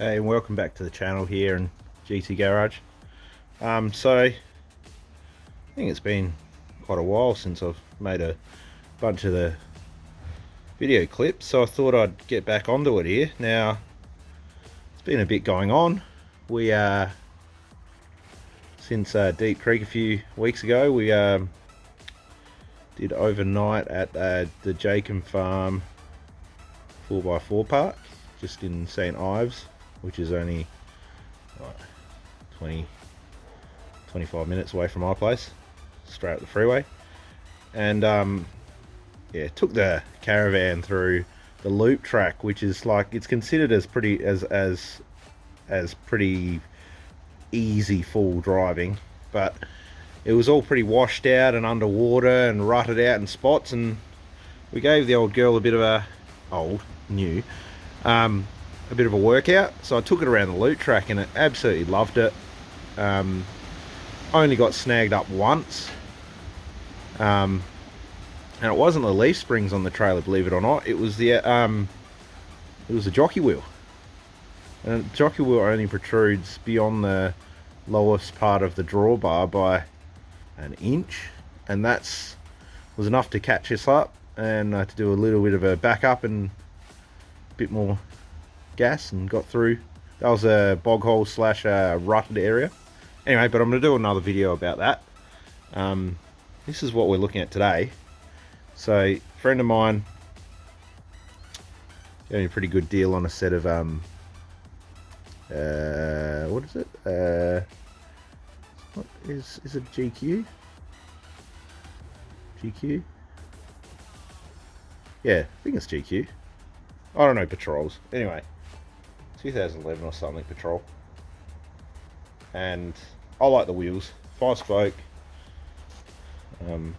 Hey, and welcome back to the channel here in GT Garage. So I think it's been quite a while since I've made a bunch of the video clips, so I thought I'd get back onto it here. Now, it's been a bit going on. We since Deep Creek a few weeks ago, we did overnight at the Jacob Farm 4x4 park, just in St. Ives, which is only like 25 minutes away from my place, straight up the freeway. And yeah, took the caravan through the loop track, which is like, it's considered as pretty as pretty easy full driving, but it was all pretty washed out and underwater and rutted out in spots, and we gave the old girl a bit of a a bit of a workout. So I took it around the loop track and it absolutely loved it. Only got snagged up once, and it wasn't the leaf springs on the trailer, believe it or not. It was the jockey wheel, and the jockey wheel only protrudes beyond the lowest part of the drawbar by an inch, and was enough to catch us up, and I had to do a little bit of a backup and a bit more gas, and got through. That was a bog hole slash rutted area. Anyway, but I'm going to do another video about that. This is what we're looking at today. So, a friend of mine gave me a pretty good deal on a set of what is it? What is it? GQ? GQ? Yeah, I think it's GQ. I don't know, patrols. Anyway, 2011 or something, patrol. And I like the wheels. 5-spoke,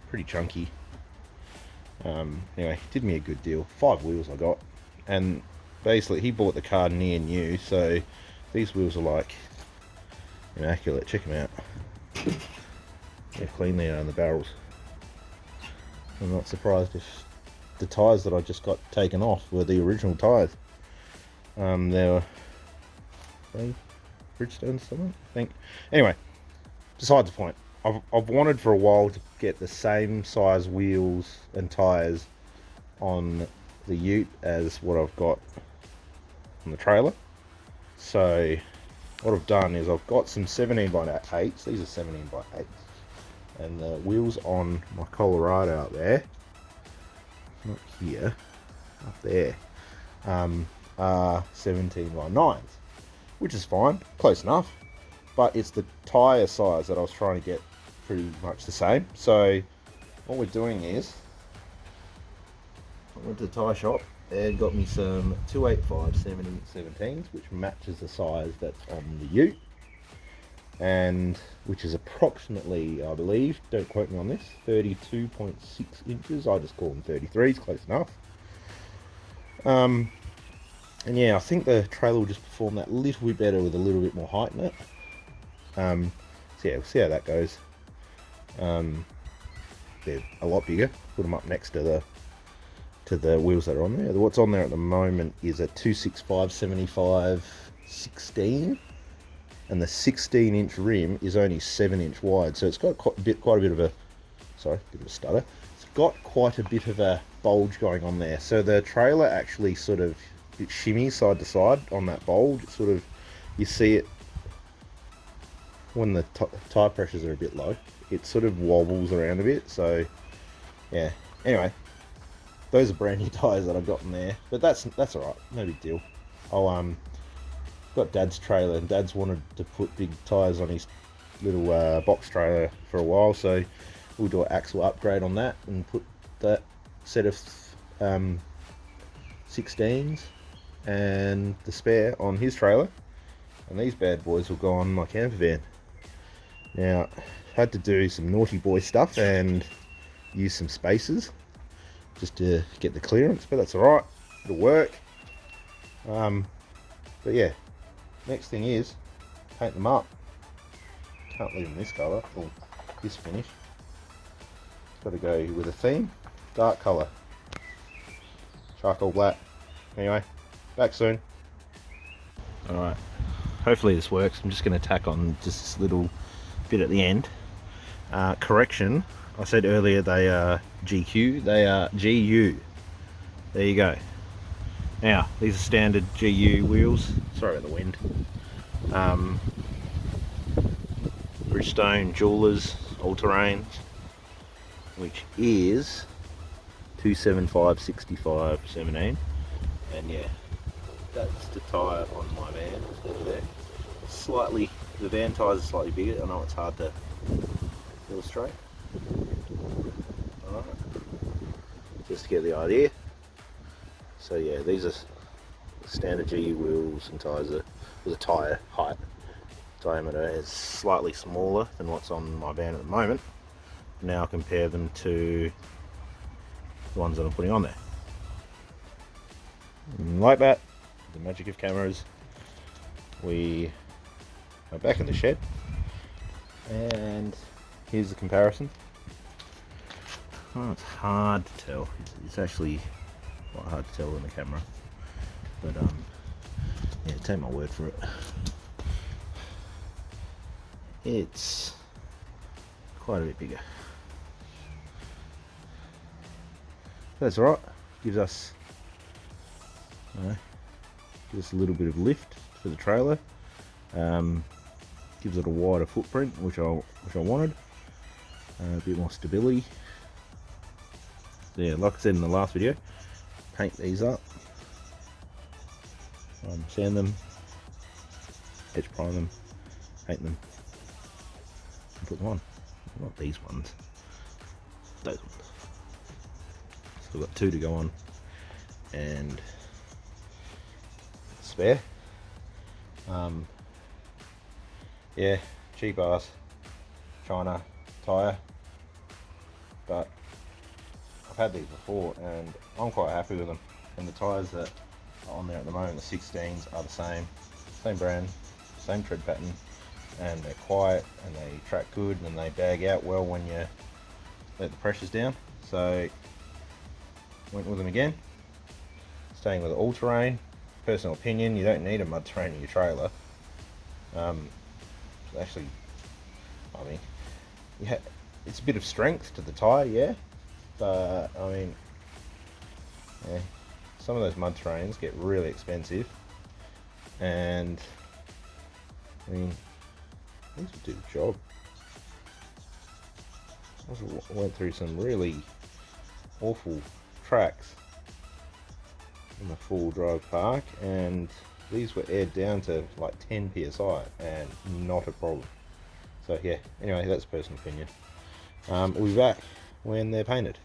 pretty chunky. Anyway, did me a good deal. 5 wheels I got, and basically he bought the car near new, so these wheels are like immaculate. Check them out. They're clean there on the barrels. I'm not surprised if the tyres that I just got taken off were the original tyres. They were Bridgestone something, I think. Anyway, besides the point, I've wanted for a while to get the same size wheels and tyres on the ute as what I've got on the trailer. So what I've done is I've got some 17x8s. These are 17x8s, and the wheels on my Colorado out there, not here, up there, are 17x9s, which is fine, close enough, but it's the tyre size that I was trying to get pretty much the same. So what we're doing is, I went to the tyre shop and got me some 285 17s, which matches the size that's on the ute, and which is approximately, I believe, don't quote me on this, 32.6 inches. I just call them 33s, close enough. And yeah, I think the trailer will just perform that little bit better with a little bit more height in it. So yeah, we'll see how that goes. They're a lot bigger. Put them up next to the wheels that are on there. What's on there at the moment is a 265 75 16, and the 16-inch rim is only 7-inch wide, so it's got quite a bit of a stutter. It's got quite a bit of a bulge going on there. So the trailer actually sort of, it shimmies side to side on that bulge. It's sort of, you see it when the tyre pressures are a bit low. It sort of wobbles around a bit. So yeah. Anyway, those are brand new tyres that I've got in there, but that's all right. No big deal. I'll got Dad's trailer, and Dad's wanted to put big tyres on his little box trailer for a while, so we'll do an axle upgrade on that and put that set of 16s and the spare on his trailer, and these bad boys will go on my camper van. Now, had to do some naughty boy stuff and use some spacers just to get the clearance, but that's alright, it'll work. But yeah, next thing is paint them up. Can't leave them this colour or this finish. Got to go with a theme, dark colour, charcoal black. Anyway, back soon. Alright, hopefully this works. I'm just going to tack on just this little bit at the end. Correction, I said earlier they are GQ, they are GU. There you go. Now, these are standard GU wheels. Sorry about the wind. Bridgestone Jewelers all-terrain, which is 275/65/17, and yeah, that's the tyre on my van over there. Slightly, the van tyres are slightly bigger. I know it's hard to illustrate. Alright, just to get the idea. So yeah, these are standard GU wheels and tyres. The tyre height diameter is slightly smaller than what's on my van at the moment. Now compare them to the ones that I'm putting on there. And like that, the magic of cameras, we are back in the shed, and here's the comparison. Oh, it's hard to tell. It's actually quite hard to tell in the camera, but yeah, take my word for it. It's quite a bit bigger. That's alright. Gives us a little bit of lift for the trailer. Gives it a wider footprint, which I wanted. A bit more stability. Yeah, like I said in the last video, paint these up, sand them, edge prime them, paint them, and put them on. Not these ones, those ones. So we've got 2 to go on, and spare. Yeah, cheap ass China tyre, but I've had these before and I'm quite happy with them. And the tyres that are on there at the moment, the 16s, are the same brand, same tread pattern, and they're quiet and they track good and they bag out well when you let the pressures down. So went with them again, staying with the all-terrain. Personal opinion, you don't need a mud terrain in your trailer. Actually, I mean, yeah, it's a bit of strength to the tyre, yeah, but I mean, yeah, some of those mud terrains get really expensive, and I mean, these would do the job. I went through some really awful tracks in the full drive park, and these were aired down to like 10 psi and not a problem. So yeah, anyway, that's personal opinion. We'll be back when they're painted.